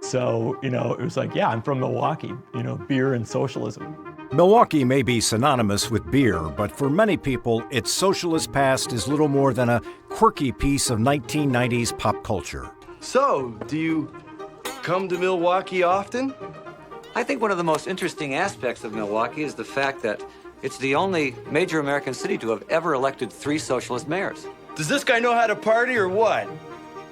So, it was like, yeah, I'm from Milwaukee, beer and socialism. Milwaukee may be synonymous with beer, but for many people, its socialist past is little more than a quirky piece of 1990s pop culture. So, do you come to Milwaukee often? I think one of the most interesting aspects of Milwaukee is the fact that it's the only major American city to have ever elected 3 socialist mayors. Does this guy know how to party or what?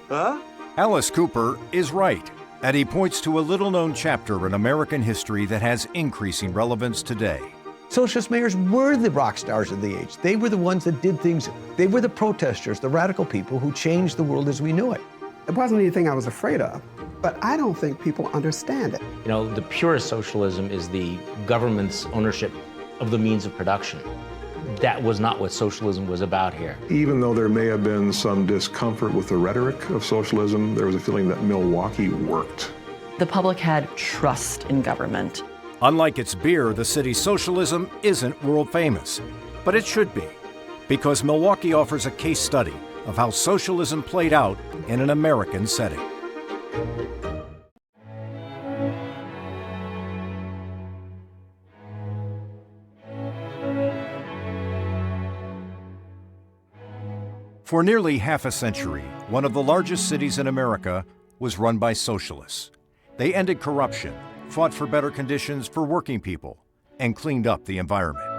Huh? Alice Cooper is right, and he points to a little-known chapter in American history that has increasing relevance today. Socialist mayors were the rock stars of the age. They were the ones that did things. They were the protesters, the radical people who changed the world as we knew it. It wasn't anything I was afraid of, but I don't think people understand it. The purest socialism is the government's ownership of the means of production. That was not what socialism was about here. Even though there may have been some discomfort with the rhetoric of socialism, there was a feeling that Milwaukee worked. The public had trust in government. Unlike its beer, the city's socialism isn't world famous, but it should be, because Milwaukee offers a case study of how socialism played out in an American setting. For nearly half a century, one of the largest cities in America was run by socialists. They ended corruption, fought for better conditions for working people, and cleaned up the environment.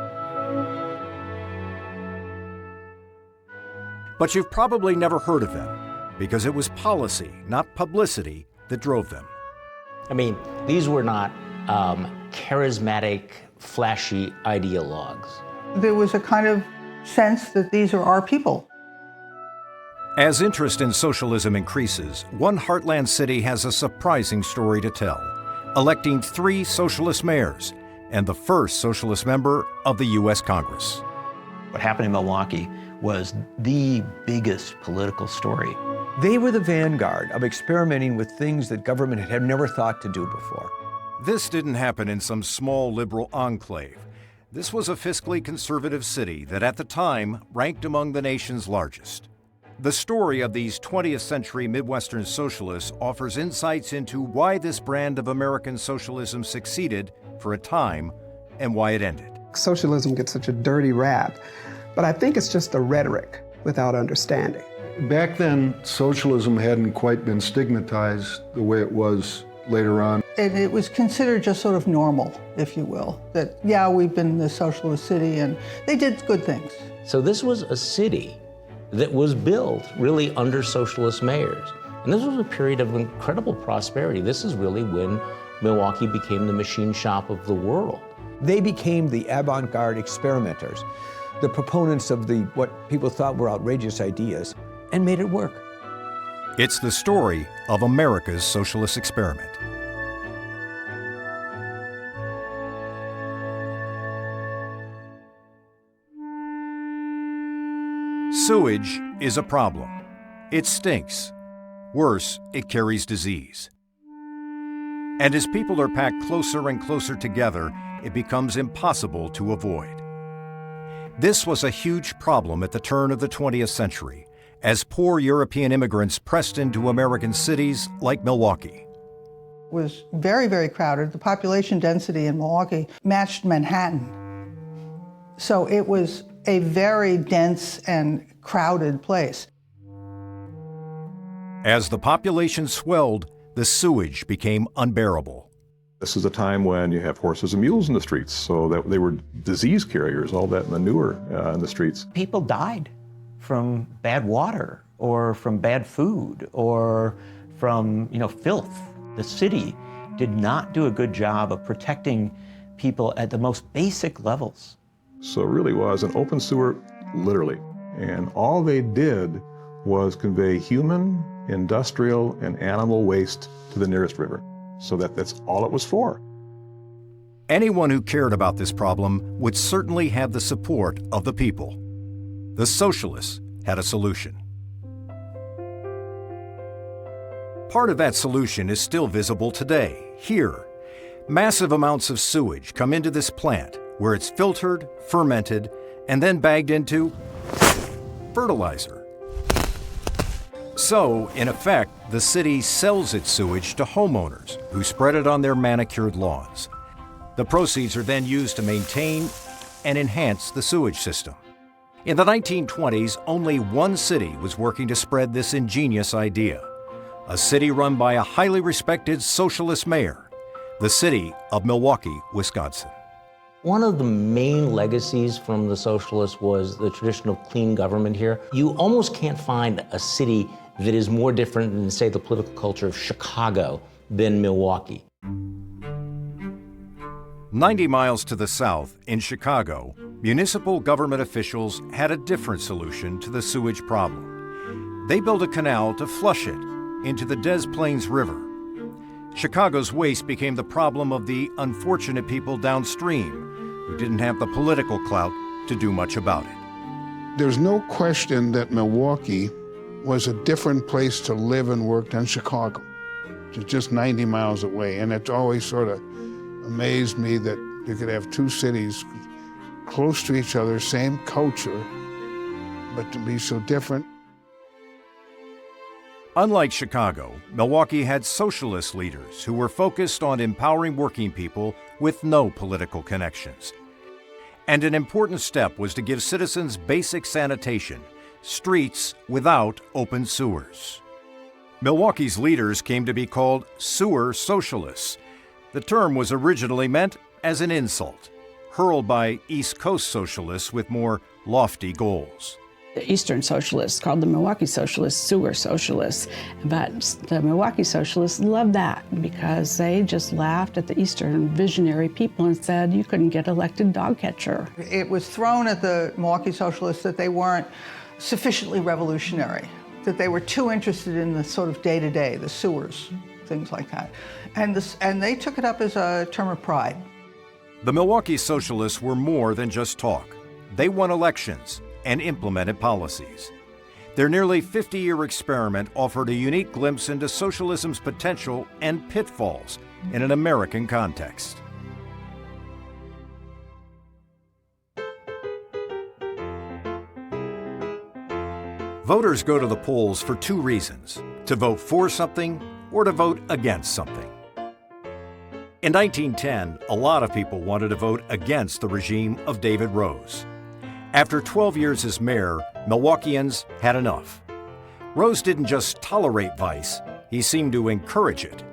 But you've probably never heard of them, because it was policy, not publicity, that drove them. These were not charismatic, flashy ideologues. There was a kind of sense that these are our people. As interest in socialism increases, one heartland city has a surprising story to tell, electing 3 socialist mayors and the first socialist member of the U.S. Congress. What happened in Milwaukee was the biggest political story. They were the vanguard of experimenting with things that government had never thought to do before. This didn't happen in some small liberal enclave. This was a fiscally conservative city that at the time ranked among the nation's largest. The story of these 20th century Midwestern socialists offers insights into why this brand of American socialism succeeded for a time and why it ended. Socialism gets such a dirty rap, but I think it's just a rhetoric without understanding. Back then, socialism hadn't quite been stigmatized the way it was later on. And it was considered just sort of normal, if you will, that, yeah, we've been the socialist city and they did good things. So this was a city that was built really under socialist mayors. And this was a period of incredible prosperity. This is really when Milwaukee became the machine shop of the world. They became the avant-garde experimenters, the proponents of what people thought were outrageous ideas, and made it work. It's the story of America's socialist experiment. Sewage is a problem. It stinks. Worse, it carries disease. And as people are packed closer and closer together, it becomes impossible to avoid. This was a huge problem at the turn of the 20th century, as poor European immigrants pressed into American cities like Milwaukee. It was very, very crowded. The population density in Milwaukee matched Manhattan. So it was a very dense and crowded place. As the population swelled, the sewage became unbearable. This is a time when you have horses and mules in the streets, so that they were disease carriers, all that manure in the streets. People died from bad water or from bad food or from, filth. The city did not do a good job of protecting people at the most basic levels. So it really was an open sewer, literally. And all they did was convey human, industrial, and animal waste to the nearest river. So that's all it was for. Anyone who cared about this problem would certainly have the support of the people. The socialists had a solution. Part of that solution is still visible today, here. Massive amounts of sewage come into this plant, where it's filtered, fermented, and then bagged into fertilizer. So, in effect, the city sells its sewage to homeowners who spread it on their manicured lawns. The proceeds are then used to maintain and enhance the sewage system. In the 1920s, only one city was working to spread this ingenious idea. A city run by a highly respected socialist mayor, the city of Milwaukee, Wisconsin. One of the main legacies from the socialists was the tradition of clean government here. You almost can't find a city that is more different than, say, the political culture of Chicago than Milwaukee. 90 miles to the south, in Chicago, municipal government officials had a different solution to the sewage problem. They built a canal to flush it into the Des Plaines River. Chicago's waste became the problem of the unfortunate people downstream who didn't have the political clout to do much about it. There's no question that Milwaukee was a different place to live and work than Chicago. It's just 90 miles away, and it's always sort of amazed me that you could have two cities close to each other, same culture, but to be so different. Unlike Chicago, Milwaukee had socialist leaders who were focused on empowering working people with no political connections. And an important step was to give citizens basic sanitation, streets without open sewers. Milwaukee's leaders came to be called sewer socialists. The term was originally meant as an insult, hurled by East Coast socialists with more lofty goals. The Eastern Socialists called the Milwaukee Socialists sewer socialists, but the Milwaukee Socialists loved that because they just laughed at the Eastern visionary people and said you couldn't get elected dog catcher. It was thrown at the Milwaukee Socialists that they weren't sufficiently revolutionary, that they were too interested in the sort of day-to-day, the sewers, things like that. And they took it up as a term of pride. The Milwaukee Socialists were more than just talk. They won elections and implemented policies. Their nearly 50-year experiment offered a unique glimpse into socialism's potential and pitfalls in an American context. Voters go to the polls for two reasons: to vote for something or to vote against something. In 1910, a lot of people wanted to vote against the regime of David Rose. After 12 years as mayor, Milwaukeeans had enough. Rose didn't just tolerate vice, he seemed to encourage it.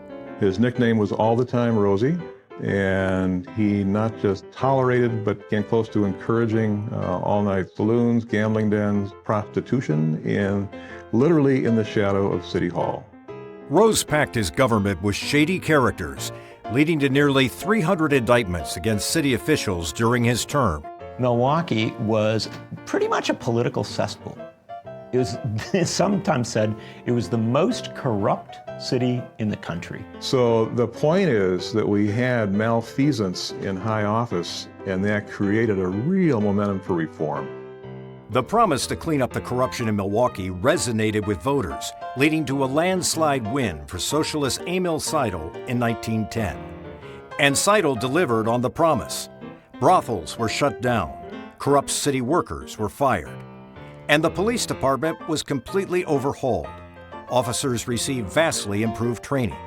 His nickname was all the time Rosie, and he not just tolerated but came close to encouraging all-night saloons, gambling dens, prostitution, and literally in the shadow of City Hall. Rose packed his government with shady characters, leading to nearly 300 indictments against city officials during his term. Milwaukee was pretty much a political cesspool. It was sometimes said it was the most corrupt city in the country. So the point is that we had malfeasance in high office, and that created a real momentum for reform. The promise to clean up the corruption in Milwaukee resonated with voters, leading to a landslide win for socialist Emil Seidel in 1910. And Seidel delivered on the promise. Brothels were shut down, corrupt city workers were fired, and the police department was completely overhauled. Officers received vastly improved training.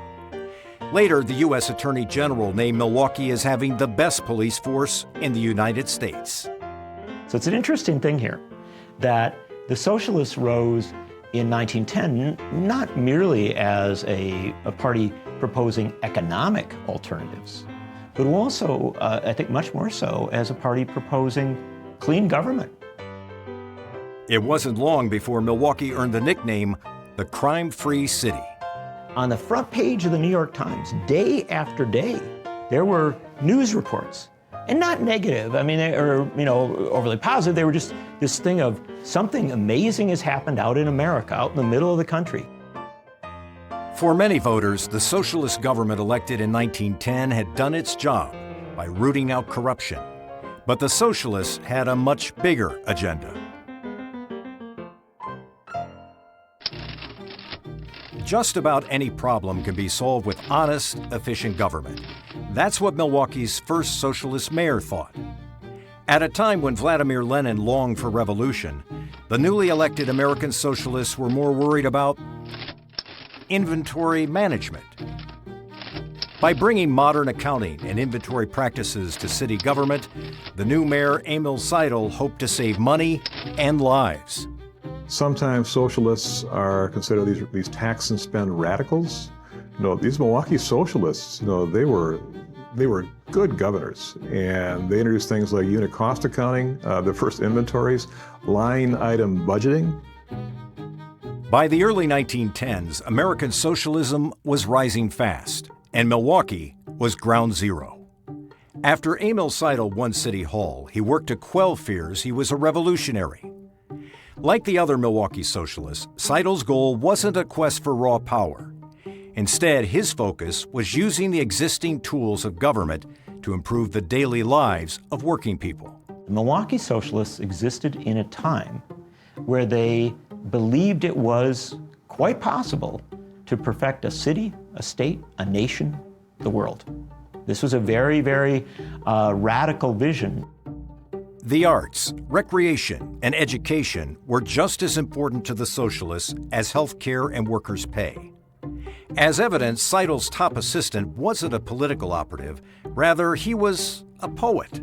Later, the U.S. Attorney General named Milwaukee as having the best police force in the United States. So it's an interesting thing here that the socialists rose in 1910 not merely as a party proposing economic alternatives, but also, I think much more so, as a party proposing clean government. It wasn't long before Milwaukee earned the nickname the crime-free city. On the front page of the New York Times, day after day, there were news reports, and not negative, or overly positive. They were just this thing of something amazing has happened out in America, out in the middle of the country. For many voters, the socialist government elected in 1910 had done its job by rooting out corruption. But the socialists had a much bigger agenda. Just about any problem can be solved with honest, efficient government. That's what Milwaukee's first socialist mayor thought. At a time when Vladimir Lenin longed for revolution, The newly elected American socialists were more worried about inventory management. By bringing modern accounting and inventory practices to city government, the new mayor, Emil Seidel, hoped to save money and lives. Sometimes socialists are considered these tax and spend radicals. These Milwaukee socialists, they were good governors, and they introduced things like unit cost accounting, the first inventories, line item budgeting. By the early 1910s, American socialism was rising fast, and Milwaukee was ground zero. After Emil Seidel won City Hall, he worked to quell fears he was a revolutionary. Like the other Milwaukee socialists, Seidel's goal wasn't a quest for raw power. Instead, his focus was using the existing tools of government to improve the daily lives of working people. The Milwaukee socialists existed in a time where they believed it was quite possible to perfect a city, a state, a nation, the world. This was a very, very radical vision. The arts, recreation, and education were just as important to the socialists as health care and workers' pay. As evidence, Seidel's top assistant wasn't a political operative. Rather, he was a poet,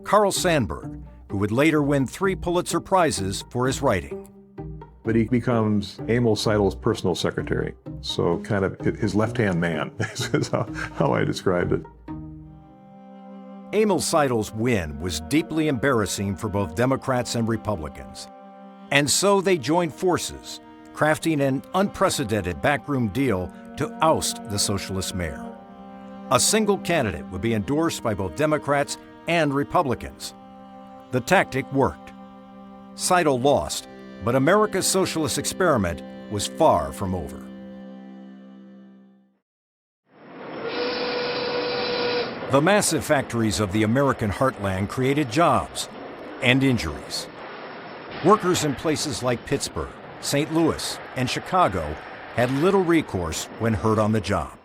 Carl Sandburg, who would later win 3 Pulitzer Prizes for his writing. But he becomes Emil Seidel's personal secretary. So kind of his left-hand man is how I described it. Emil Seidel's win was deeply embarrassing for both Democrats and Republicans. And so they joined forces, crafting an unprecedented backroom deal to oust the socialist mayor. A single candidate would be endorsed by both Democrats and Republicans. The tactic worked. Seidel lost, but America's socialist experiment was far from over. The massive factories of the American heartland created jobs and injuries. Workers in places like Pittsburgh, St. Louis, and Chicago had little recourse when hurt on the job.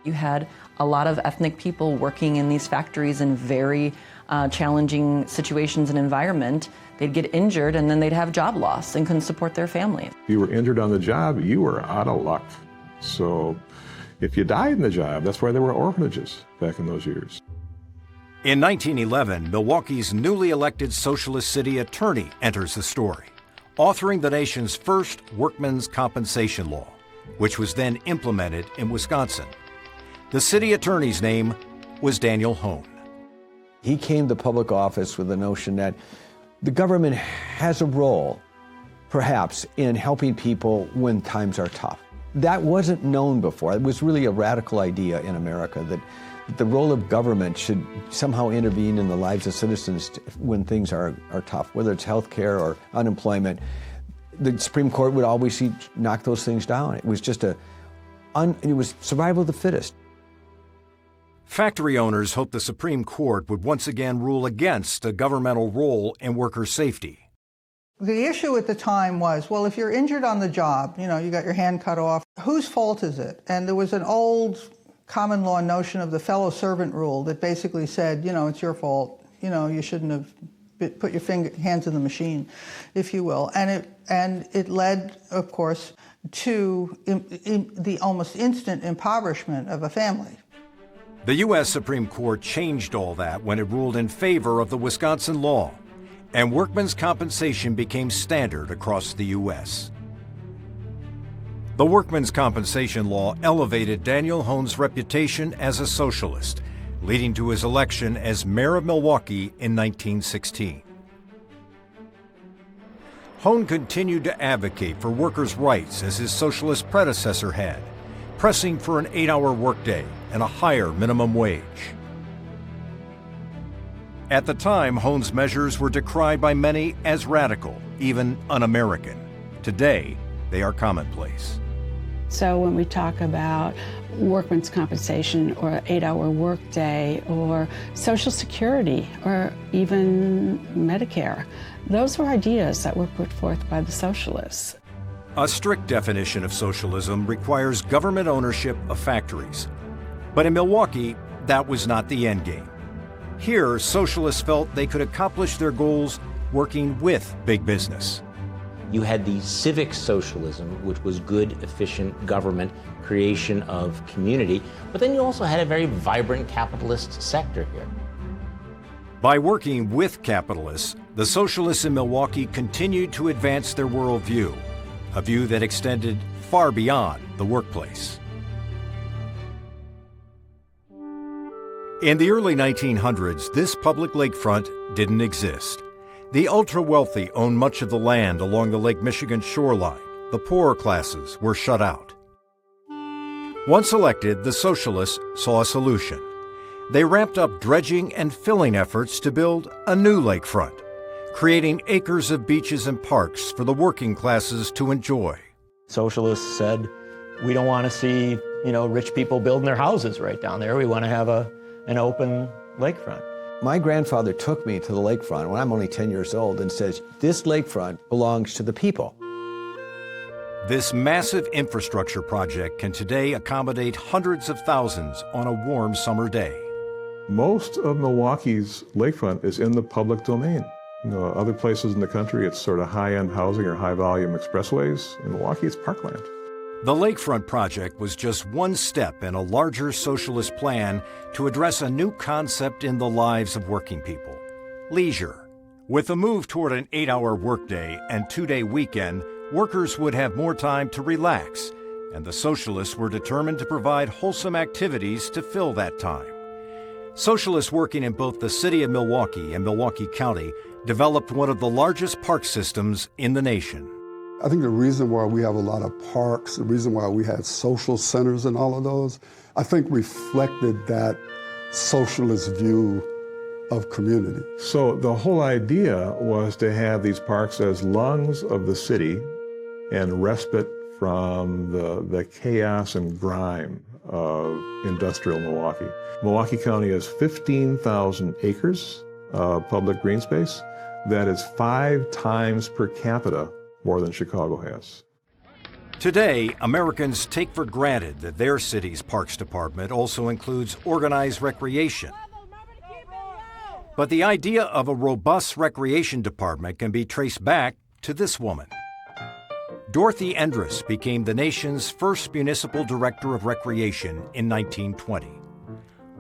You had a lot of ethnic people working in these factories in very challenging situations and environment. They'd get injured and then they'd have job loss and couldn't support their family. If you were injured on the job, you were out of luck. So if you died in the job, that's why there were orphanages back in those years. In 1911, Milwaukee's newly elected socialist city attorney enters the story, authoring the nation's first workmen's compensation law, which was then implemented in Wisconsin. The city attorney's name was Daniel Hone. He came to public office with the notion that the government has a role, perhaps, in helping people when times are tough. That wasn't known before. It was really a radical idea in America that the role of government should somehow intervene in the lives of citizens when things are tough, whether it's health care or unemployment. The Supreme Court would always knock those things down. It was just it was survival of the fittest. Factory owners hoped the Supreme Court would once again rule against a governmental role in worker safety. The issue at the time was, well, if you're injured on the job, you got your hand cut off, whose fault is it? And there was an old common law notion of the fellow servant rule that basically said, it's your fault. You shouldn't have put your hands in the machine, if you will. And it led, of course, to the almost instant impoverishment of a family. The U.S. Supreme Court changed all that when it ruled in favor of the Wisconsin law, and workmen's compensation became standard across the U.S. The workmen's compensation law elevated Daniel Hone's reputation as a socialist, leading to his election as mayor of Milwaukee in 1916. Hone continued to advocate for workers' rights as his socialist predecessor had, pressing for an 8-hour workday and a higher minimum wage. At the time, Hone's measures were decried by many as radical, even un-American. Today, they are commonplace. So when we talk about workman's compensation or an 8-hour workday or Social Security or even Medicare, those were ideas that were put forth by the socialists. A strict definition of socialism requires government ownership of factories. But in Milwaukee, that was not the end game. Here, socialists felt they could accomplish their goals working with big business. You had the civic socialism, which was good, efficient government, creation of community, but then you also had a very vibrant capitalist sector here. By working with capitalists, the socialists in Milwaukee continued to advance their worldview, a view that extended far beyond the workplace. In the early 1900s, this public lakefront didn't exist. The ultra-wealthy owned much of the land along the Lake Michigan shoreline. The poorer classes were shut out. Once elected, the socialists saw a solution. They ramped up dredging and filling efforts to build a new lakefront, creating acres of beaches and parks for the working classes to enjoy. Socialists said, we don't want to see, rich people building their houses right down there. We want to have an open lakefront. My grandfather took me to the lakefront when I'm only 10 years old and says, this lakefront belongs to the people. This massive infrastructure project can today accommodate hundreds of thousands on a warm summer day. Most of Milwaukee's lakefront is in the public domain. Other places in the country, it's sort of high-end housing or high-volume expressways. In Milwaukee, it's parkland. The Lakefront Project was just one step in a larger socialist plan to address a new concept in the lives of working people: leisure. With a move toward an 8-hour workday and 2-day weekend, workers would have more time to relax, and the socialists were determined to provide wholesome activities to fill that time. Socialists working in both the city of Milwaukee and Milwaukee County developed one of the largest park systems in the nation. I think the reason why we have a lot of parks, the reason why we had social centers and all of those, I think reflected that socialist view of community. So the whole idea was to have these parks as lungs of the city and respite from the chaos and grime of industrial Milwaukee. Milwaukee County has 15,000 acres of public green space. That is 5 times per capita more than Chicago has. Today, Americans take for granted that their city's parks department also includes organized recreation. But the idea of a robust recreation department can be traced back to this woman. Dorothy Endress became the nation's first municipal director of recreation in 1920.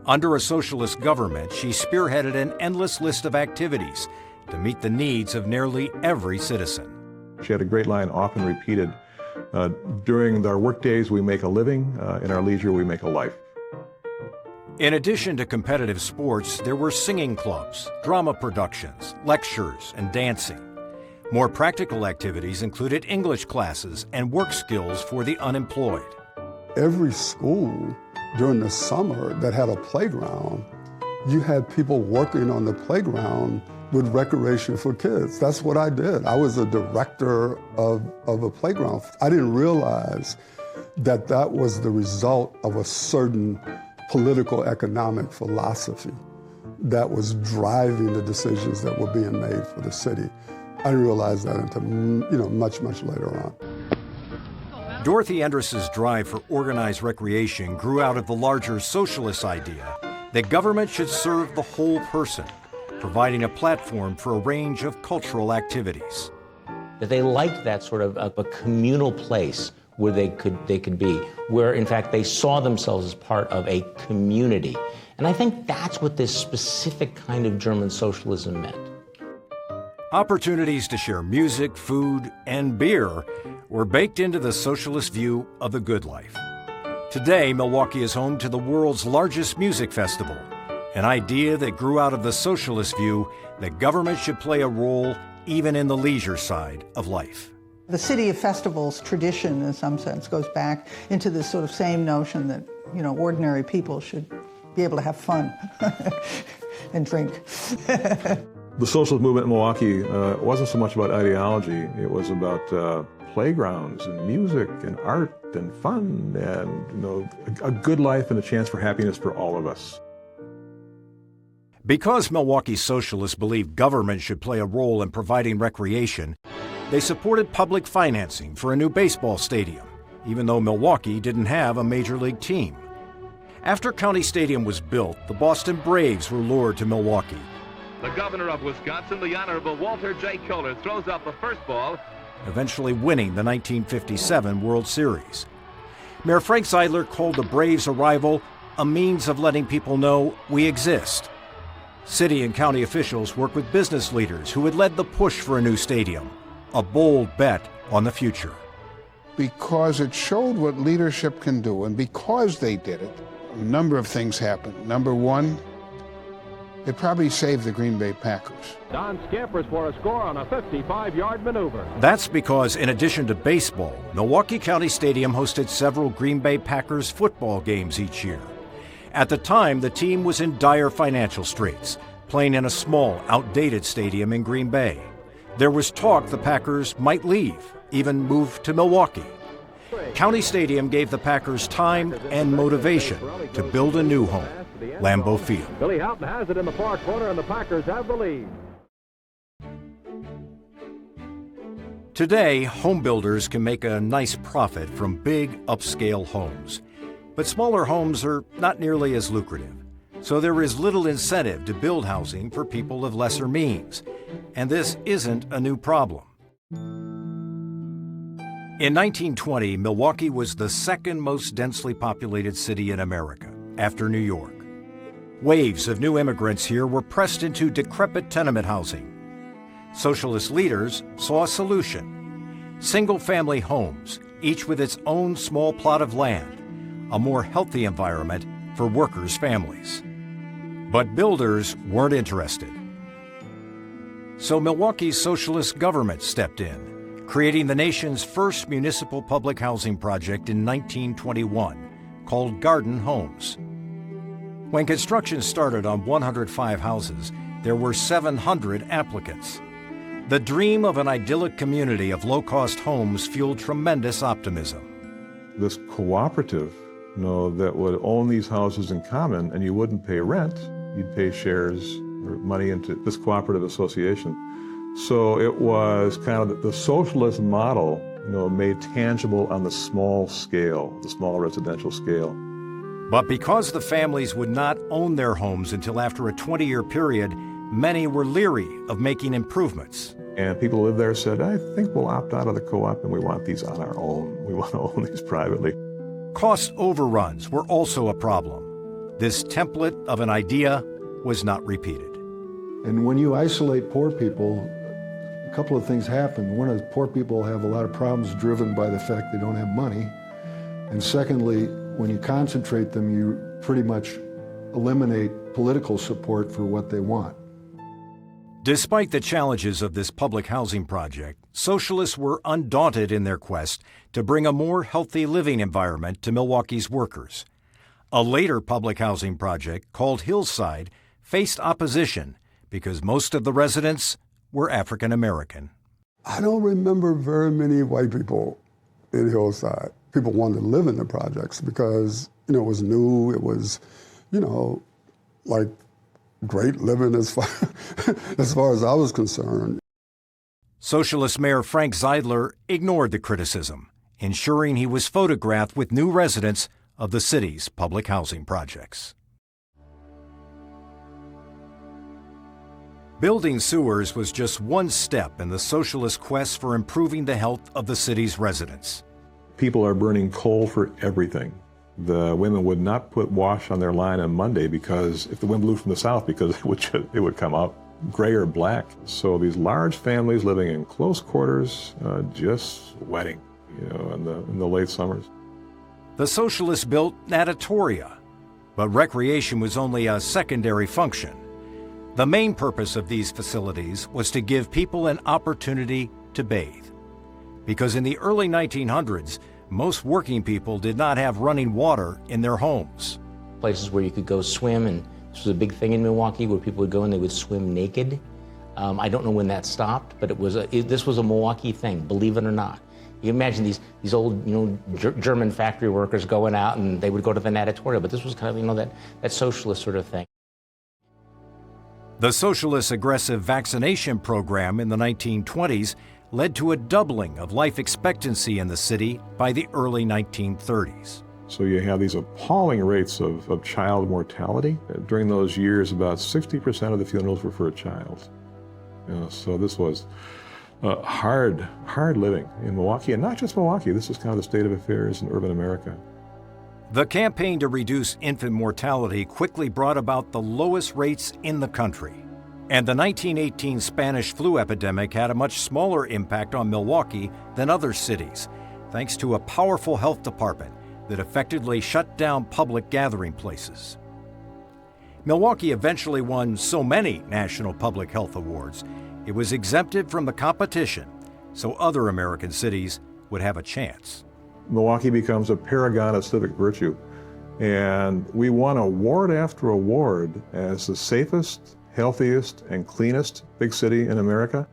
Under a socialist government, she spearheaded an endless list of activities to meet the needs of nearly every citizen. She had a great line, often repeated, during our work days we make a living, in our leisure we make a life. In addition to competitive sports, there were singing clubs, drama productions, lectures, and dancing. More practical activities included English classes and work skills for the unemployed. Every school during the summer that had a playground, you had people working on the playground with recreation for kids. That's what I did. I was a director of a playground. I didn't realize that that was the result of a certain political economic philosophy that was driving the decisions that were being made for the city. I didn't realize that until much later on. Dorothy Endress's drive for organized recreation grew out of the larger socialist idea that government should serve the whole person, providing a platform for a range of cultural activities. That they liked that sort of a communal place where they could be, where in fact they saw themselves as part of a community. And I think that's what this specific kind of German socialism meant. Opportunities to share music, food, and beer were baked into the socialist view of the good life. Today, Milwaukee is home to the world's largest music festival, an idea that grew out of the socialist view that government should play a role even in the leisure side of life. The City of Festivals tradition, in some sense, goes back into this sort of same notion that, ordinary people should be able to have fun and drink. The socialist movement in Milwaukee wasn't so much about ideology. It was about playgrounds and music and art and fun and a good life and a chance for happiness for all of us. Because Milwaukee socialists believed government should play a role in providing recreation, they supported public financing for a new baseball stadium, even though Milwaukee didn't have a major league team. After County Stadium was built, the Boston Braves were lured to Milwaukee. The governor of Wisconsin, the Honorable Walter J. Kohler, throws up the first ball, eventually winning the 1957 World Series. Mayor Frank Zeidler called the Braves' arrival a means of letting people know we exist. City and county officials worked with business leaders who had led the push for a new stadium, a bold bet on the future. Because it showed what leadership can do, and because they did it, a number of things happened. Number one, it probably saved the Green Bay Packers. Don scampers for a score on a 55-yard maneuver. That's because in addition to baseball, Milwaukee County Stadium hosted several Green Bay Packers football games each year. At the time, the team was in dire financial straits, playing in a small, outdated stadium in Green Bay. There was talk the Packers might leave, even move to Milwaukee. County Stadium gave the Packers time and motivation to build a new home, Lambeau Field. Billy Houghton has it in the far corner, and the Packers have the lead. Today, home builders can make a nice profit from big, upscale homes. But smaller homes are not nearly as lucrative. So there is little incentive to build housing for people of lesser means. And this isn't a new problem. In 1920, Milwaukee was the second most densely populated city in America, after New York. Waves of new immigrants here were pressed into decrepit tenement housing. Socialist leaders saw a solution: single-family homes, each with its own small plot of land, a more healthy environment for workers' families. But builders weren't interested. So Milwaukee's socialist government stepped in, creating the nation's first municipal public housing project in 1921, called Garden Homes. When construction started on 105 houses, there were 700 applicants. The dream of an idyllic community of low-cost homes fueled tremendous optimism. This cooperative, that would own these houses in common, and you wouldn't pay rent, you'd pay shares or money into this cooperative association. So it was kind of the socialist model, made tangible on the small scale, the small residential scale. But because the families would not own their homes until after a 20-year period, many were leery of making improvements. And people who lived there said, I think we'll opt out of the co-op and we want these on our own. We want to own these privately. Cost overruns were also a problem. This template of an idea was not repeated. And when you isolate poor people, a couple of things happen. One is poor people have a lot of problems driven by the fact they don't have money. And secondly, when you concentrate them, you pretty much eliminate political support for what they want. Despite the challenges of this public housing project, socialists were undaunted in their quest to bring a more healthy living environment to Milwaukee's workers. A later public housing project, called Hillside, faced opposition because most of the residents were African American. I don't remember very many white people in Hillside. People wanted to live in the projects because, it was new, it was, like great living as far as I was concerned. Socialist Mayor Frank Zeidler ignored the criticism, ensuring he was photographed with new residents of the city's public housing projects. Building sewers was just one step in the socialist quest for improving the health of the city's residents. People are burning coal for everything. The women would not put wash on their line on Monday because if the wind blew from the south, because it would come out gray or black. So these large families living in close quarters, just sweating, in the late summers. The socialists built natatoria, but recreation was only a secondary function. The main purpose of these facilities was to give people an opportunity to bathe. Because in the early 1900s, most working people did not have running water in their homes. Places where you could go swim, and this was a big thing in Milwaukee where people would go and they would swim naked. I don't know when that stopped, but this was a Milwaukee thing, believe it or not. You imagine these old, German factory workers going out and they would go to the natatorium, but this was kind of, that socialist sort of thing. The socialist aggressive vaccination program in the 1920s led to a doubling of life expectancy in the city by the early 1930s. So you have these appalling rates of child mortality. During those years, about 60% of the funerals were for a child. So this was hard living in Milwaukee, and not just Milwaukee. This was kind of the state of affairs in urban America. The campaign to reduce infant mortality quickly brought about the lowest rates in the country. And the 1918 Spanish flu epidemic had a much smaller impact on Milwaukee than other cities, thanks to a powerful health department that effectively shut down public gathering places. Milwaukee eventually won so many national public health awards, it was exempted from the competition so other American cities would have a chance. Milwaukee becomes a paragon of civic virtue, and we won award after award as the safest, healthiest, and cleanest big city in America.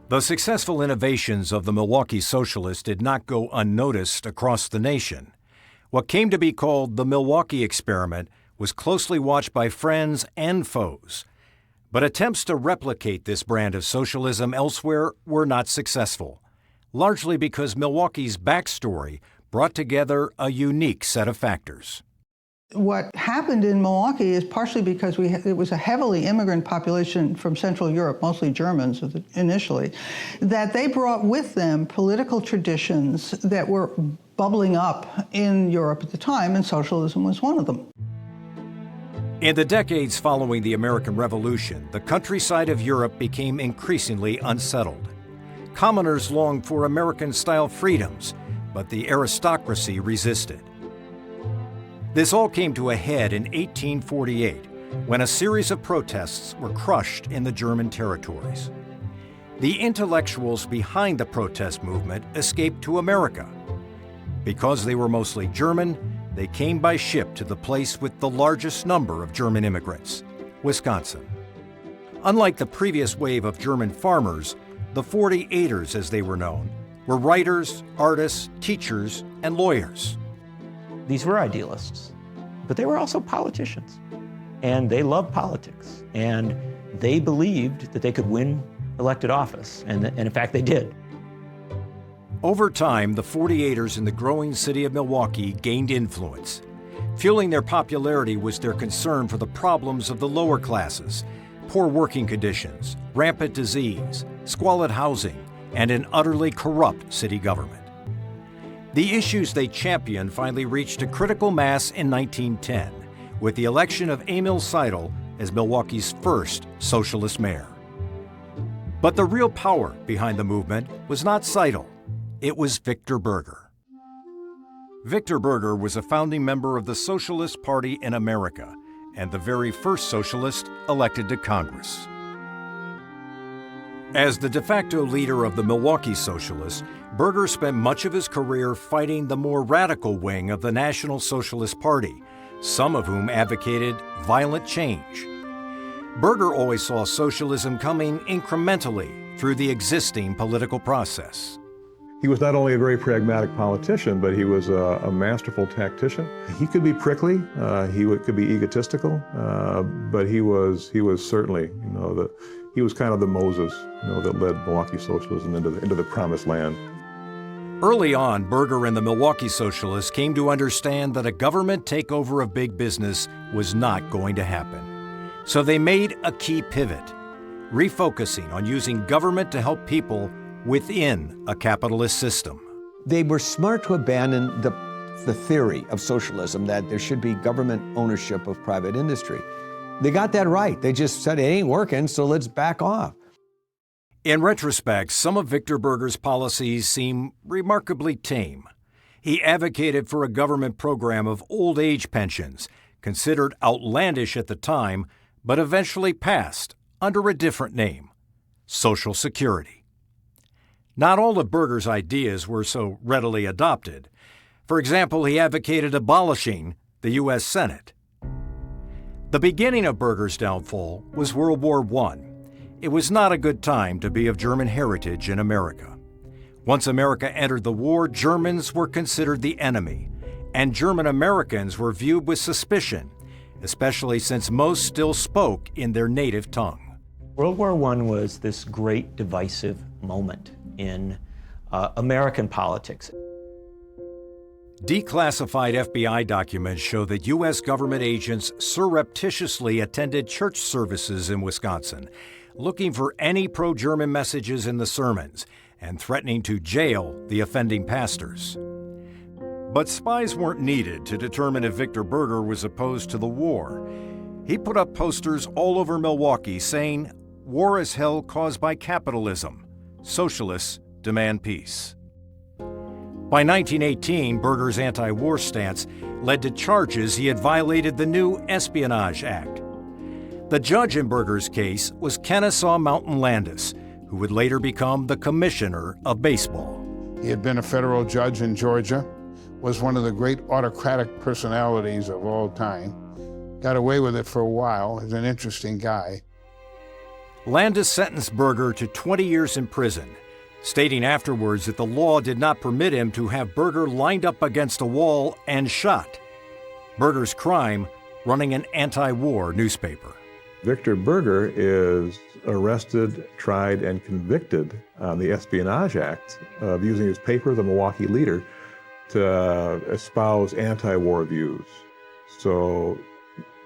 The successful innovations of the Milwaukee Socialists did not go unnoticed across the nation. What came to be called the Milwaukee experiment was closely watched by friends and foes. But attempts to replicate this brand of socialism elsewhere were not successful, largely because Milwaukee's backstory brought together a unique set of factors. What happened in Milwaukee is partially because it was a heavily immigrant population from Central Europe, mostly Germans initially, that they brought with them political traditions that were bubbling up in Europe at the time, and socialism was one of them. In the decades following the American Revolution, the countryside of Europe became increasingly unsettled. Commoners longed for American-style freedoms, but the aristocracy resisted. This all came to a head in 1848, when a series of protests were crushed in the German territories. The intellectuals behind the protest movement escaped to America. Because they were mostly German, they came by ship to the place with the largest number of German immigrants, Wisconsin. Unlike the previous wave of German farmers, the 48ers, as they were known, were writers, artists, teachers, and lawyers. These were idealists, but they were also politicians. And they loved politics. And they believed that they could win elected office. And in fact, they did. Over time, the 48ers in the growing city of Milwaukee gained influence. Fueling their popularity was their concern for the problems of the lower classes, poor working conditions, rampant disease, squalid housing, and an utterly corrupt city government. The issues they championed finally reached a critical mass in 1910, with the election of Emil Seidel as Milwaukee's first socialist mayor. But the real power behind the movement was not Seidel, it was Victor Berger. Victor Berger was a founding member of the Socialist Party in America and the very first socialist elected to Congress. As the de facto leader of the Milwaukee Socialists, Berger spent much of his career fighting the more radical wing of the National Socialist Party, some of whom advocated violent change. Berger always saw socialism coming incrementally through the existing political process. He was not only a very pragmatic politician, but he was a masterful tactician. He could be prickly, could be egotistical, but he was certainly, he was kind of the Moses, that led Milwaukee socialism into the promised land. Early on, Berger and the Milwaukee Socialists came to understand that a government takeover of big business was not going to happen. So they made a key pivot, refocusing on using government to help people within a capitalist system. They were smart to abandon the theory of socialism that there should be government ownership of private industry. They got that right. They just said, it ain't working, so let's back off. In retrospect, some of Victor Berger's policies seem remarkably tame. He advocated for a government program of old age pensions, considered outlandish at the time, but eventually passed under a different name, Social Security. Not all of Berger's ideas were so readily adopted. For example, he advocated abolishing the U.S. Senate. The beginning of Berger's downfall was World War I. It was not a good time to be of German heritage in America. Once America entered the war, Germans were considered the enemy, and German Americans were viewed with suspicion, especially since most still spoke in their native tongue. World War I was this great divisive moment in American politics. Declassified FBI documents show that U.S. government agents surreptitiously attended church services in Wisconsin, looking for any pro-German messages in the sermons and threatening to jail the offending pastors. But spies weren't needed to determine if Victor Berger was opposed to the war. He put up posters all over Milwaukee saying, "War is hell caused by capitalism. Socialists demand peace." By 1918, Berger's anti-war stance led to charges he had violated the new Espionage Act. The judge in Berger's case was Kennesaw Mountain Landis, who would later become the commissioner of baseball. He had been a federal judge in Georgia, was one of the great autocratic personalities of all time, got away with it for a while, is an interesting guy. Landis sentenced Berger to 20 years in prison, stating afterwards that the law did not permit him to have Berger lined up against a wall and shot. Berger's crime, running an anti-war newspaper. Victor Berger is arrested, tried, and convicted on the Espionage Act of using his paper, the Milwaukee Leader, to espouse anti-war views. So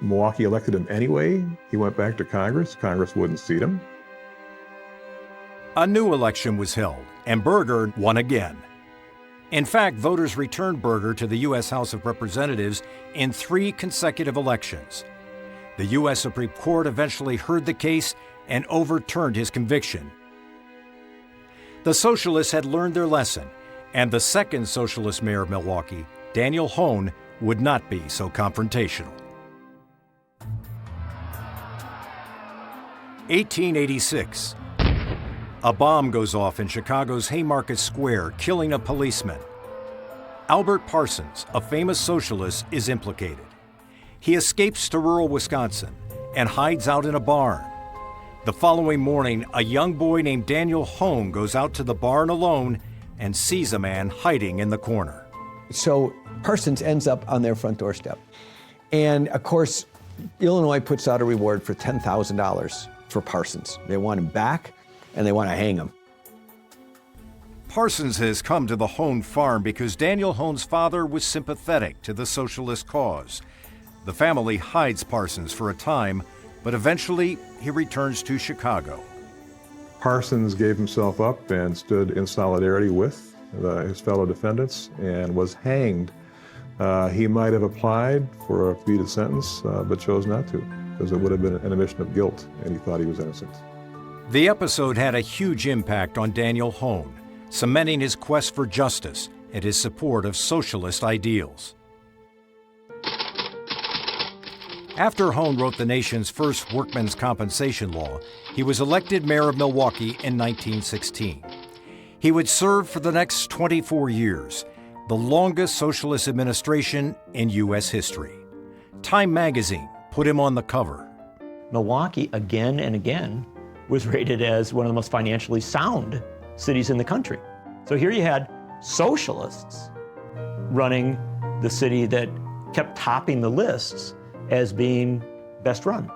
Milwaukee elected him anyway. He went back to Congress. Congress wouldn't seat him. A new election was held, and Berger won again. In fact, voters returned Berger to the U.S. House of Representatives in 3 consecutive elections. The U.S. Supreme Court eventually heard the case and overturned his conviction. The Socialists had learned their lesson, and the second Socialist mayor of Milwaukee, Daniel Hone, would not be so confrontational. 1886. A bomb goes off in Chicago's Haymarket Square, killing a policeman. Albert Parsons, a famous socialist, is implicated. He escapes to rural Wisconsin and hides out in a barn. The following morning, a young boy named Daniel Hone goes out to the barn alone and sees a man hiding in the corner. So Parsons ends up on their front doorstep. And of course, Illinois puts out a reward for $10,000 for Parsons. They want him back, and they want to hang him. Parsons has come to the Hone farm because Daniel Hone's father was sympathetic to the socialist cause. The family hides Parsons for a time, but eventually he returns to Chicago. Parsons gave himself up and stood in solidarity with his fellow defendants and was hanged. He might have applied for a commuted sentence, but chose not to, because it would have been an admission of guilt, and he thought he was innocent. The episode had a huge impact on Daniel Hone, cementing his quest for justice and his support of socialist ideals. After Hone wrote the nation's first workmen's compensation law, he was elected mayor of Milwaukee in 1916. He would serve for the next 24 years, the longest socialist administration in U.S. history. Time magazine put him on the cover. Milwaukee, again and again, was rated as one of the most financially sound cities in the country. So here you had socialists running the city that kept topping the lists as being best run.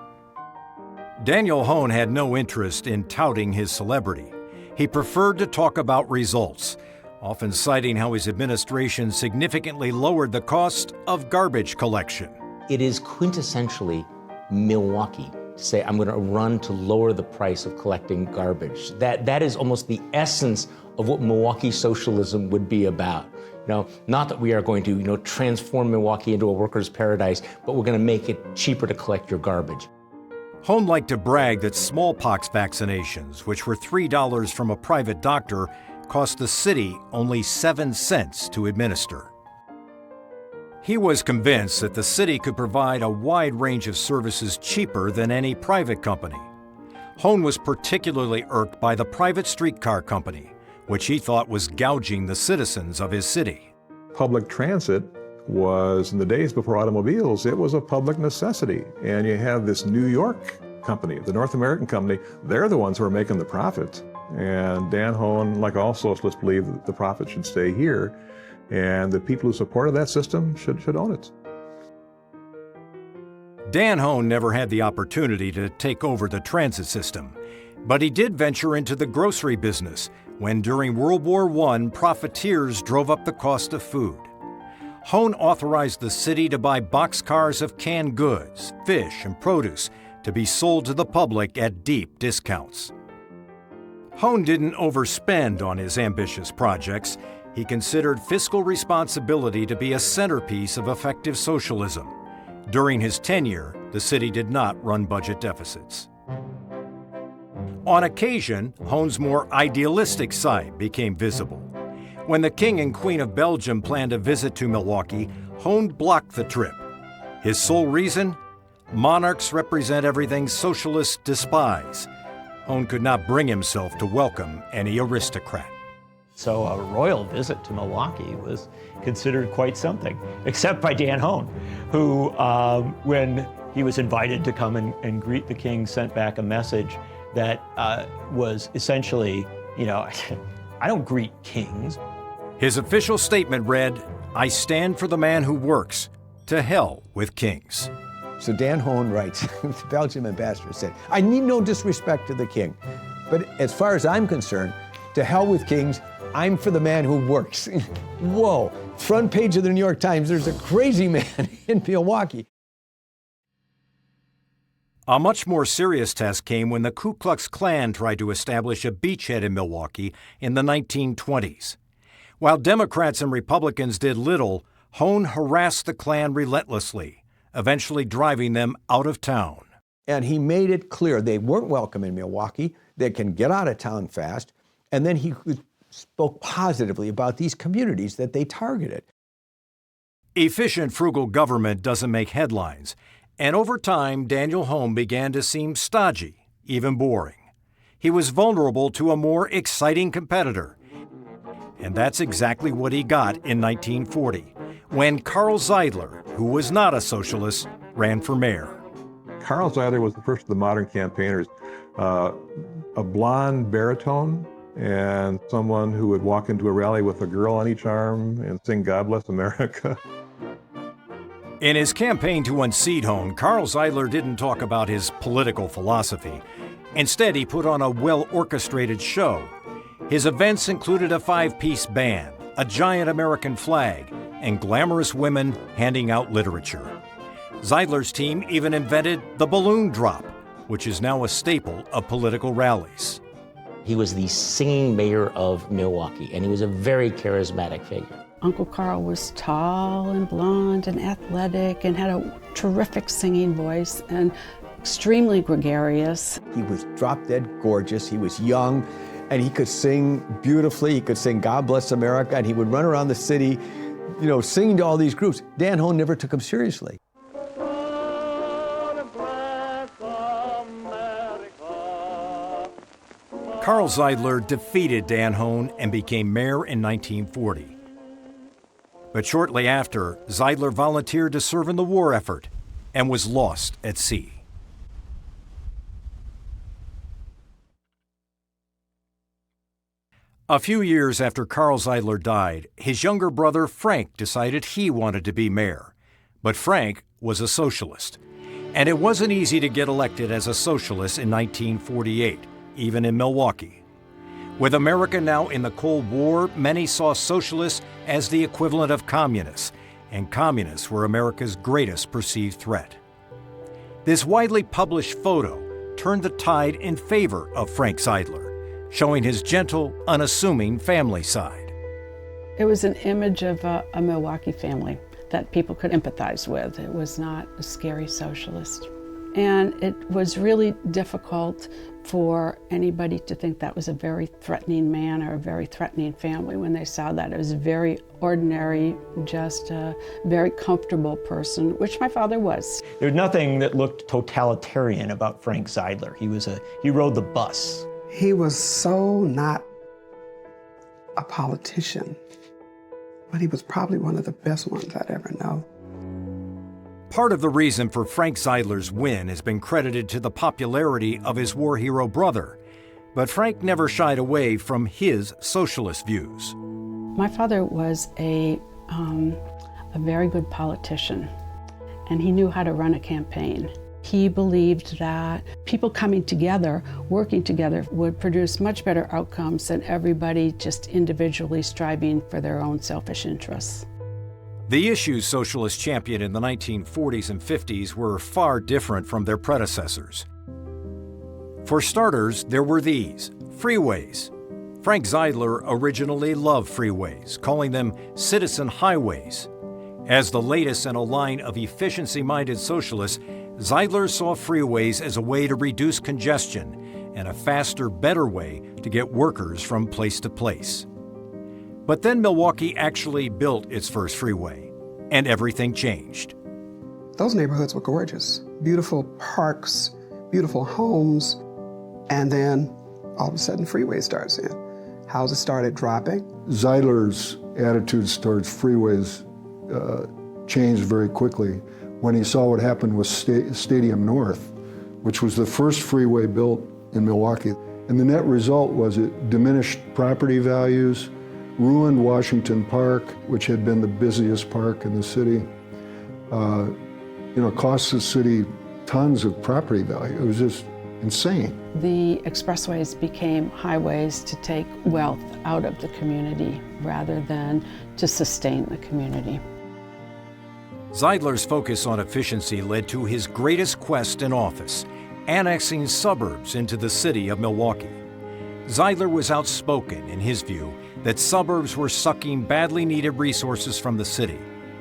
Daniel Hone had no interest in touting his celebrity. He preferred to talk about results, often citing how his administration significantly lowered the cost of garbage collection. It is quintessentially Milwaukee to say, I'm going to run to lower the price of collecting garbage. That is almost the essence of what Milwaukee socialism would be about. Not that we are going to, transform Milwaukee into a worker's paradise, but we're going to make it cheaper to collect your garbage. Hone liked to brag that smallpox vaccinations, which were $3 from a private doctor, cost the city only 7 cents to administer. He was convinced that the city could provide a wide range of services cheaper than any private company. Hone was particularly irked by the private streetcar company, which he thought was gouging the citizens of his city. Public transit was, in the days before automobiles, it was a public necessity. And you have this New York company, the North American company, they're the ones who are making the profit. And Dan Hone, like all socialists, believed that the profit should stay here, and the people who supported that system should own it. Dan Hone never had the opportunity to take over the transit system, but he did venture into the grocery business when during World War I, profiteers drove up the cost of food. Hone authorized the city to buy boxcars of canned goods, fish, and produce to be sold to the public at deep discounts. Hone didn't overspend on his ambitious projects. He considered fiscal responsibility to be a centerpiece of effective socialism. During his tenure, the city did not run budget deficits. On occasion, Hone's more idealistic side became visible. When the King and Queen of Belgium planned a visit to Milwaukee, Hone blocked the trip. His sole reason? Monarchs represent everything socialists despise. Hone could not bring himself to welcome any aristocrat. So a royal visit to Milwaukee was considered quite something, except by Dan Hone, who, when he was invited to come and greet the king, sent back a message that was essentially, I don't greet kings. His official statement read, "I stand for the man who works. To hell with kings." So Dan Hone writes, the Belgian ambassador said, "I need no disrespect to the king, but as far as I'm concerned, to hell with kings, I'm for the man who works." Whoa, front page of the New York Times, there's a crazy man in Milwaukee. A much more serious test came when the Ku Klux Klan tried to establish a beachhead in Milwaukee in the 1920s. While Democrats and Republicans did little, Hone harassed the Klan relentlessly, eventually driving them out of town. And he made it clear they weren't welcome in Milwaukee, they can get out of town fast, and then he spoke positively about these communities that they targeted. Efficient, frugal government doesn't make headlines, and over time, Daniel Hone began to seem stodgy, even boring. He was vulnerable to a more exciting competitor. And that's exactly what he got in 1940, when Carl Zeidler, who was not a socialist, ran for mayor. Carl Zeidler was the first of the modern campaigners, a blonde baritone, and someone who would walk into a rally with a girl on each arm and sing "God Bless America." In his campaign to unseat Hone, Carl Zeidler didn't talk about his political philosophy. Instead, he put on a well-orchestrated show. His events included a 5-piece band, a giant American flag, and glamorous women handing out literature. Zeidler's team even invented the balloon drop, which is now a staple of political rallies. He was the singing mayor of Milwaukee, and he was a very charismatic figure. Uncle Carl was tall and blonde and athletic and had a terrific singing voice and extremely gregarious. He was drop-dead gorgeous, he was young, and he could sing beautifully. He could sing "God Bless America," and he would run around the city, singing to all these groups. Dan Hone never took him seriously. Carl Zeidler defeated Dan Hone and became mayor in 1940. But shortly after, Zeidler volunteered to serve in the war effort and was lost at sea. A few years after Carl Zeidler died, his younger brother Frank decided he wanted to be mayor. But Frank was a socialist, and it wasn't easy to get elected as a socialist in 1948, even in Milwaukee. With America now in the Cold War, many saw socialists as the equivalent of communists, and communists were America's greatest perceived threat. This widely published photo turned the tide in favor of Frank Zeidler, showing his gentle, unassuming family side. It was an image of a Milwaukee family that people could empathize with. It was not a scary socialist. And it was really difficult for anybody to think that was a very threatening man or a very threatening family when they saw that. It was very ordinary, just a very comfortable person, which my father was. There's nothing that looked totalitarian about Frank Zeidler. He rode the bus. He was so not a politician, but he was probably one of the best ones I'd ever known. Part of the reason for Frank Zeidler's win has been credited to the popularity of his war hero brother, but Frank never shied away from his socialist views. My father was a very good politician, and he knew how to run a campaign. He believed that people coming together, working together, would produce much better outcomes than everybody just individually striving for their own selfish interests. The issues socialists championed in the 1940s and 50s were far different from their predecessors. For starters, there were these: freeways. Frank Zeidler originally loved freeways, calling them citizen highways. As the latest in a line of efficiency-minded socialists, Zeidler saw freeways as a way to reduce congestion and a faster, better way to get workers from place to place. But then Milwaukee actually built its first freeway, and everything changed. Those neighborhoods were gorgeous. Beautiful parks, beautiful homes, and then all of a sudden freeway starts in. Houses started dropping. Zeidler's attitudes towards freeways changed very quickly when he saw what happened with Stadium North, which was the first freeway built in Milwaukee. And the net result was it diminished property values, ruined Washington Park, which had been the busiest park in the city. Cost the city tons of property value. It was just insane. The expressways became highways to take wealth out of the community rather than to sustain the community. Zeidler's focus on efficiency led to his greatest quest in office, annexing suburbs into the city of Milwaukee. Zeidler was outspoken in his view that suburbs were sucking badly needed resources from the city,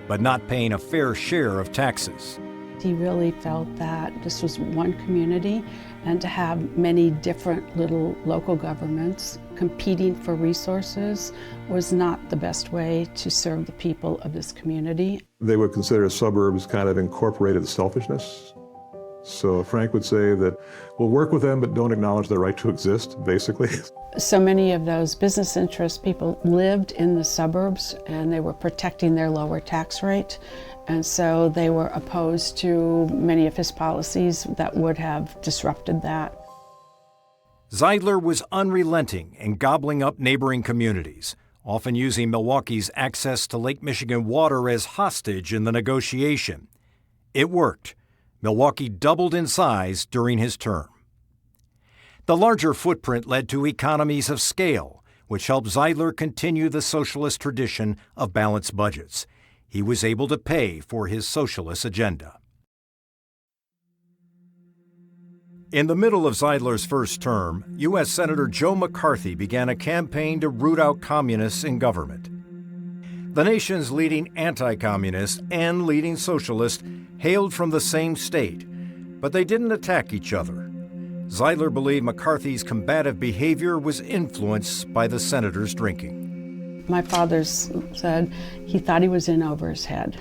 but not paying a fair share of taxes. He really felt that this was one community, and to have many different little local governments competing for resources was not the best way to serve the people of this community. They would consider suburbs kind of incorporated selfishness. So Frank would say that we'll work with them, but don't acknowledge their right to exist, basically. So many of those business interest people lived in the suburbs, and they were protecting their lower tax rate. And so they were opposed to many of his policies that would have disrupted that. Zeidler was unrelenting in gobbling up neighboring communities, often using Milwaukee's access to Lake Michigan water as hostage in the negotiation. It worked. Milwaukee doubled in size during his term. The larger footprint led to economies of scale, which helped Zeidler continue the socialist tradition of balanced budgets. He was able to pay for his socialist agenda. In the middle of Zeidler's first term, U.S. Senator Joe McCarthy began a campaign to root out communists in government. The nation's leading anti-communist and leading socialist hailed from the same state, but they didn't attack each other. Zeidler believed McCarthy's combative behavior was influenced by the senator's drinking. My father said he thought he was in over his head,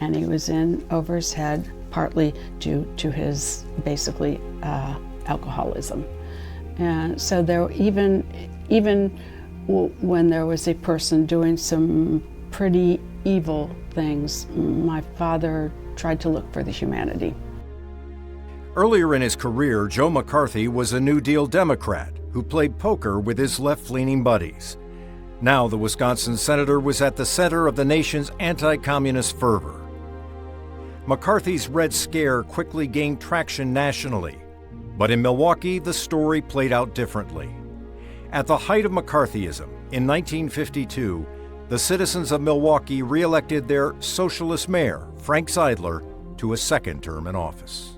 and he was in over his head partly due to his basically alcoholism. And so there, even when there was a person doing some pretty evil things, my father tried to look for the humanity. Earlier in his career, Joe McCarthy was a New Deal Democrat who played poker with his left-leaning buddies. Now the Wisconsin senator was at the center of the nation's anti-communist fervor. McCarthy's Red Scare quickly gained traction nationally, but in Milwaukee, the story played out differently. At the height of McCarthyism, in 1952, the citizens of Milwaukee re-elected their socialist mayor, Frank Zeidler, to a second term in office.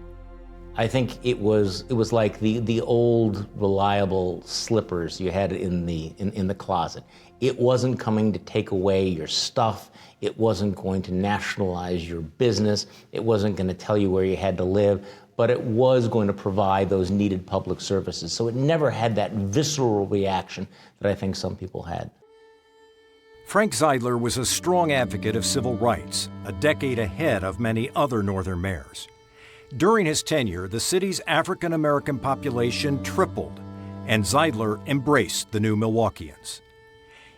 I think it was like the old reliable slippers you had in the closet. It wasn't coming to take away your stuff. It wasn't going to nationalize your business. It wasn't going to tell you where you had to live, but it was going to provide those needed public services. So it never had that visceral reaction that I think some people had. Frank Zeidler was a strong advocate of civil rights, a decade ahead of many other northern mayors. During his tenure, the city's African American population tripled, and Zeidler embraced the new Milwaukeeans.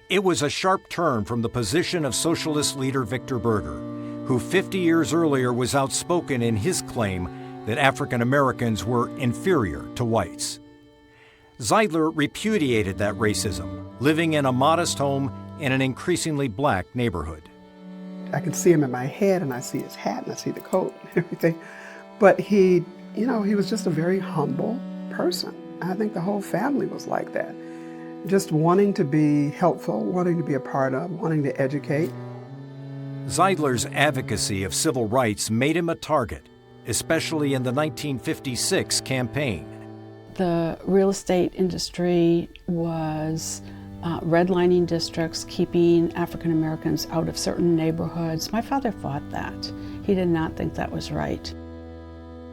It was a sharp turn from the position of socialist leader Victor Berger, who 50 years earlier was outspoken in his claim that African Americans were inferior to whites. Zeidler repudiated that racism, living in a modest home in an increasingly black neighborhood. I can see him in my head, and I see his hat, and I see the coat and everything. But he was just a very humble person. I think the whole family was like that. Just wanting to be helpful, wanting to be a part of, wanting to educate. Zeidler's advocacy of civil rights made him a target, especially in the 1956 campaign. The real estate industry was redlining districts, keeping African Americans out of certain neighborhoods. My father fought that. He did not think that was right.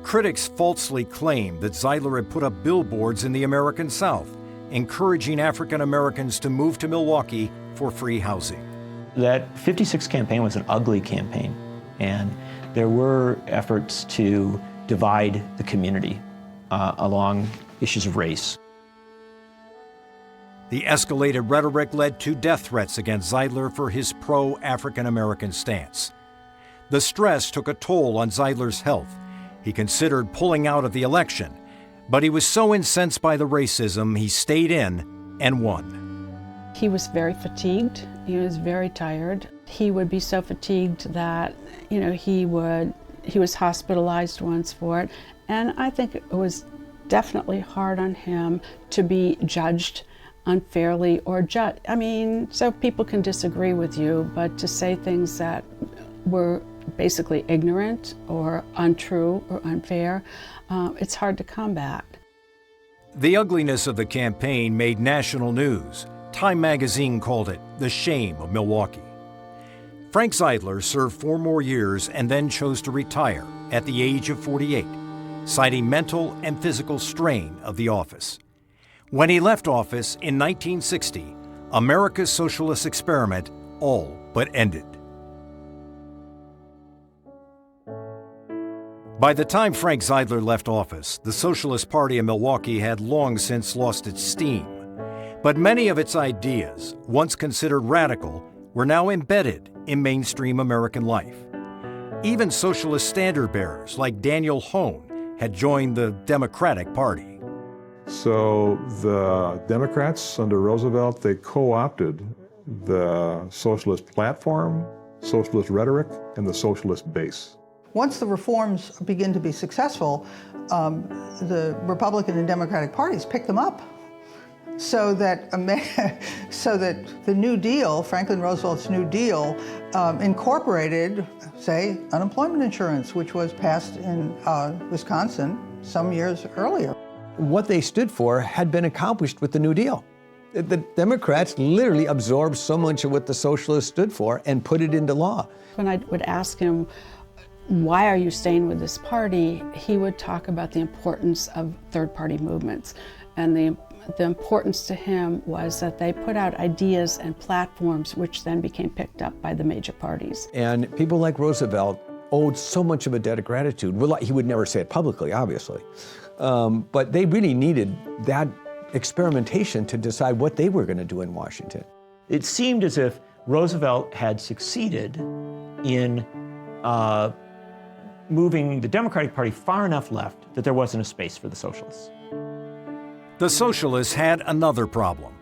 Critics falsely claimed that Zeidler had put up billboards in the American South, encouraging African Americans to move to Milwaukee for free housing. That 56 campaign was an ugly campaign, and there were efforts to divide the community along issues of race. The escalated rhetoric led to death threats against Zeidler for his pro-African American stance. The stress took a toll on Zeidler's health. He considered pulling out of the election, but he was so incensed by the racism, he stayed in and won. He was very fatigued. He was very tired. He would be so fatigued that, he was hospitalized once for it. And I think it was definitely hard on him to be judged unfairly or so people can disagree with you, but to say things that were basically ignorant or untrue or unfair, it's hard to combat. The ugliness of the campaign made national news. Time magazine called it the shame of Milwaukee. Frank Zeidler served 4 more years and then chose to retire at the age of 48, citing mental and physical strain of the office. When he left office in 1960, America's socialist experiment all but ended. By the time Frank Zeidler left office, the Socialist Party of Milwaukee had long since lost its steam. But many of its ideas, once considered radical, were now embedded in mainstream American life. Even socialist standard-bearers like Daniel Hone had joined the Democratic Party. So the Democrats under Roosevelt, they co-opted the socialist platform, socialist rhetoric, and the socialist base. Once the reforms begin to be successful, the Republican and Democratic parties pick them up. So that the New Deal, Franklin Roosevelt's New Deal, incorporated, say, unemployment insurance, which was passed in Wisconsin some years earlier. What they stood for had been accomplished with the New Deal. The Democrats literally absorbed so much of what the socialists stood for and put it into law. When I would ask him, why are you staying with this party? He would talk about the importance of third-party movements. And the importance to him was that they put out ideas and platforms which then became picked up by the major parties. And people like Roosevelt owed so much of a debt of gratitude. Well, he would never say it publicly, obviously. But they really needed that experimentation to decide what they were going to do in Washington. It seemed as if Roosevelt had succeeded in moving the Democratic Party far enough left that there wasn't a space for the socialists. The socialists had another problem.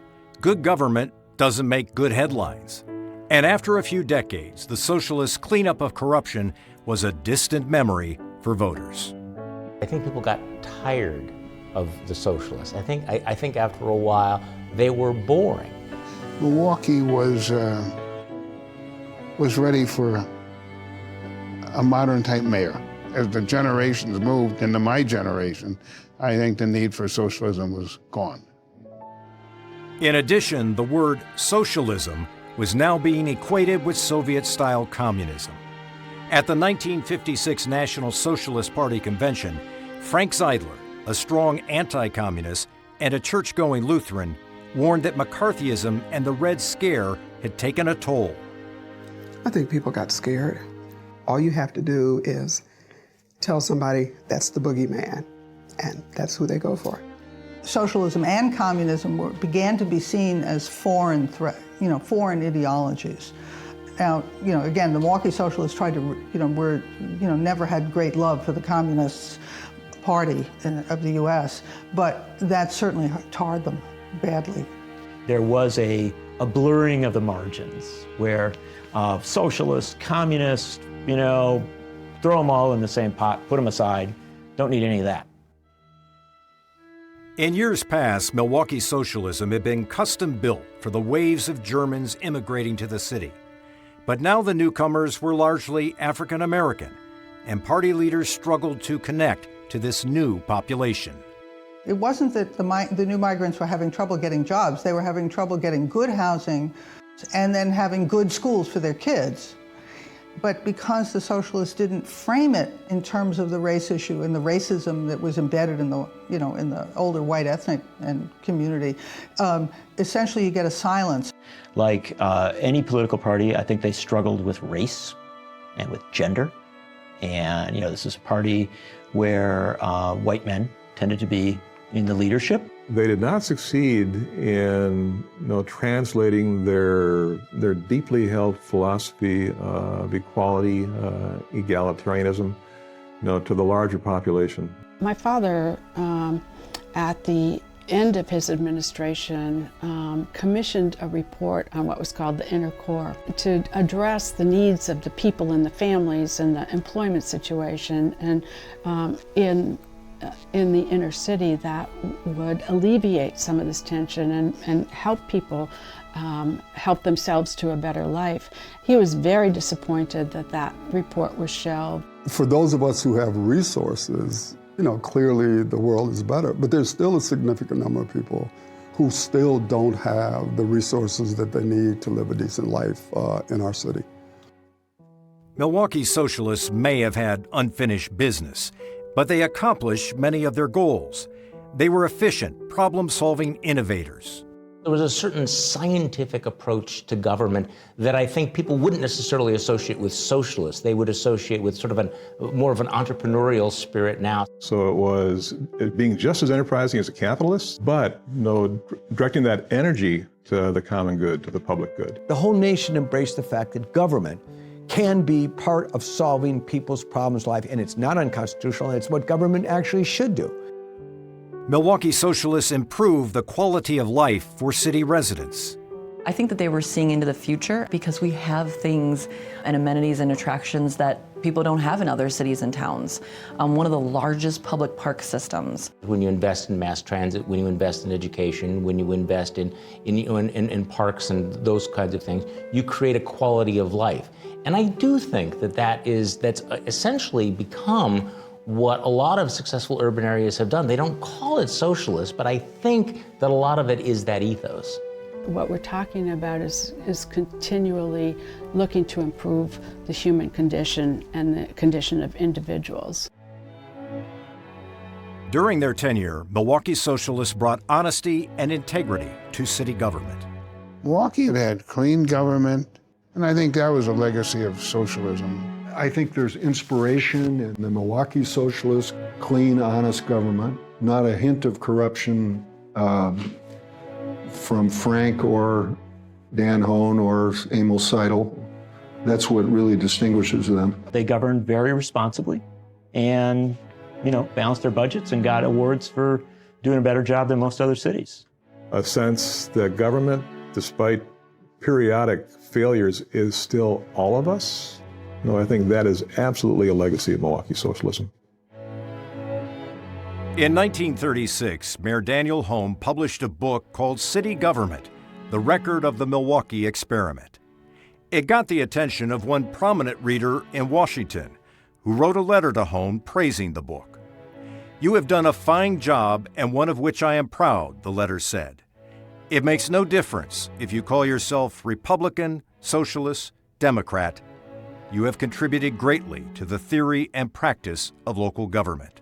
Good government doesn't make good headlines. And after a few decades, the socialists' cleanup of corruption was a distant memory for voters. I think people got tired of the socialists. I think after a while, they were boring. Milwaukee was ready for a modern type mayor. As the generations moved into my generation, I think the need for socialism was gone. In addition, the word socialism was now being equated with Soviet-style communism. At the 1956 National Socialist Party convention, Frank Zeidler, a strong anti-communist and a church-going Lutheran, warned that McCarthyism and the Red Scare had taken a toll. I think people got scared. All you have to do is tell somebody that's the boogeyman, and that's who they go for. Socialism and communism began to be seen as foreign foreign ideologies. Now, again, the Milwaukee Socialists tried to, never had great love for the Communist Party of the U.S., but that certainly tarred them badly. There was a blurring of the margins where socialists, communists, throw them all in the same pot, put them aside, don't need any of that. In years past, Milwaukee socialism had been custom built for the waves of Germans immigrating to the city. But now the newcomers were largely African American, and party leaders struggled to connect to this new population. It wasn't that the new migrants were having trouble getting jobs. They were having trouble getting good housing and then having good schools for their kids. But because the socialists didn't frame it in terms of the race issue and the racism that was embedded in the, in the older white ethnic and community, essentially you get a silence. Like any political party, I think they struggled with race and with gender. And this is a party where white men tended to be in the leadership. They did not succeed in translating their deeply held philosophy of equality, egalitarianism, to the larger population. My father, at the end of his administration, commissioned a report on what was called the inner core to address the needs of the people and the families and the employment situation, and in the inner city that would alleviate some of this tension and help people help themselves to a better life. He was very disappointed that that report was shelved. For those of us who have resources, clearly the world is better, but there's still a significant number of people who still don't have the resources that they need to live a decent life in our city. Milwaukee socialists may have had unfinished business, but they accomplished many of their goals. They were efficient, problem-solving innovators. There was a certain scientific approach to government that I think people wouldn't necessarily associate with socialists. They would associate with sort of more of an entrepreneurial spirit now. So it was being just as enterprising as the capitalists, but directing that energy to the common good, to the public good. The whole nation embraced the fact that government can be part of solving people's problems in life, and it's not unconstitutional, and it's what government actually should do. Milwaukee socialists improved the quality of life for city residents. I think that they were seeing into the future because we have things and amenities and attractions that people don't have in other cities and towns. One of the largest public park systems. When you invest in mass transit, when you invest in education, when you invest in parks and those kinds of things, you create a quality of life. And I do think that's essentially become what a lot of successful urban areas have done. They don't call it socialist, but I think that a lot of it is that ethos. What we're talking about is continually looking to improve the human condition and the condition of individuals. During their tenure, Milwaukee socialists brought honesty and integrity to city government. Milwaukee had clean government, and I think that was a legacy of socialism. I think there's inspiration in the Milwaukee socialist, clean, honest government, not a hint of corruption from Frank or Dan Hone or Emil Seidel. That's what really distinguishes them. They governed very responsibly and, balanced their budgets and got awards for doing a better job than most other cities. A sense that government, despite periodic failures, is still all of us. No, I think that is absolutely a legacy of Milwaukee socialism. In 1936, Mayor Daniel Home published a book called City Government, The Record of the Milwaukee Experiment. It got the attention of one prominent reader in Washington, who wrote a letter to Home praising the book. "You have done a fine job, and one of which I am proud," the letter said. "It makes no difference if you call yourself Republican, Socialist, Democrat. You have contributed greatly to the theory and practice of local government."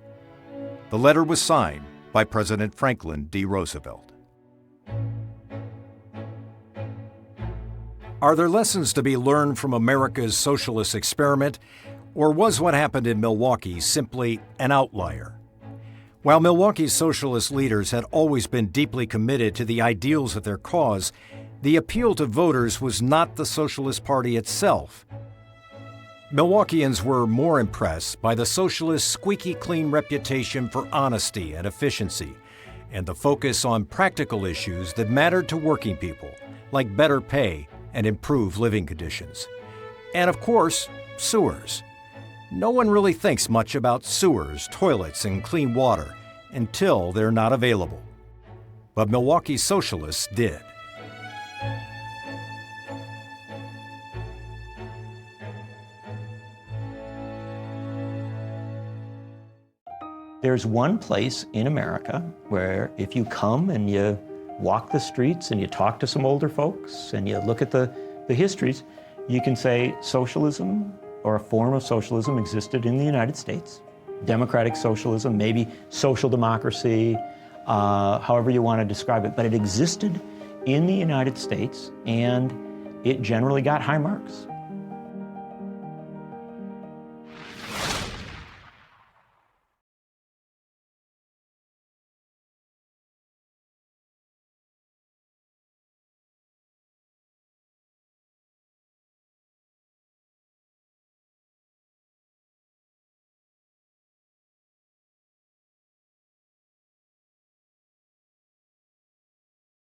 The letter was signed by President Franklin D. Roosevelt. Are there lessons to be learned from America's socialist experiment, or was what happened in Milwaukee simply an outlier? While Milwaukee's socialist leaders had always been deeply committed to the ideals of their cause, the appeal to voters was not the Socialist Party itself. Milwaukeeans were more impressed by the socialist squeaky clean reputation for honesty and efficiency, and the focus on practical issues that mattered to working people, like better pay and improved living conditions. And of course, sewers. No one really thinks much about sewers, toilets, and clean water until they're not available. But Milwaukee socialists did. There's one place in America where if you come and you walk the streets and you talk to some older folks and you look at the histories, you can say socialism or a form of socialism existed in the United States. Democratic socialism, maybe social democracy, however you want to describe it, but it existed in the United States and it generally got high marks.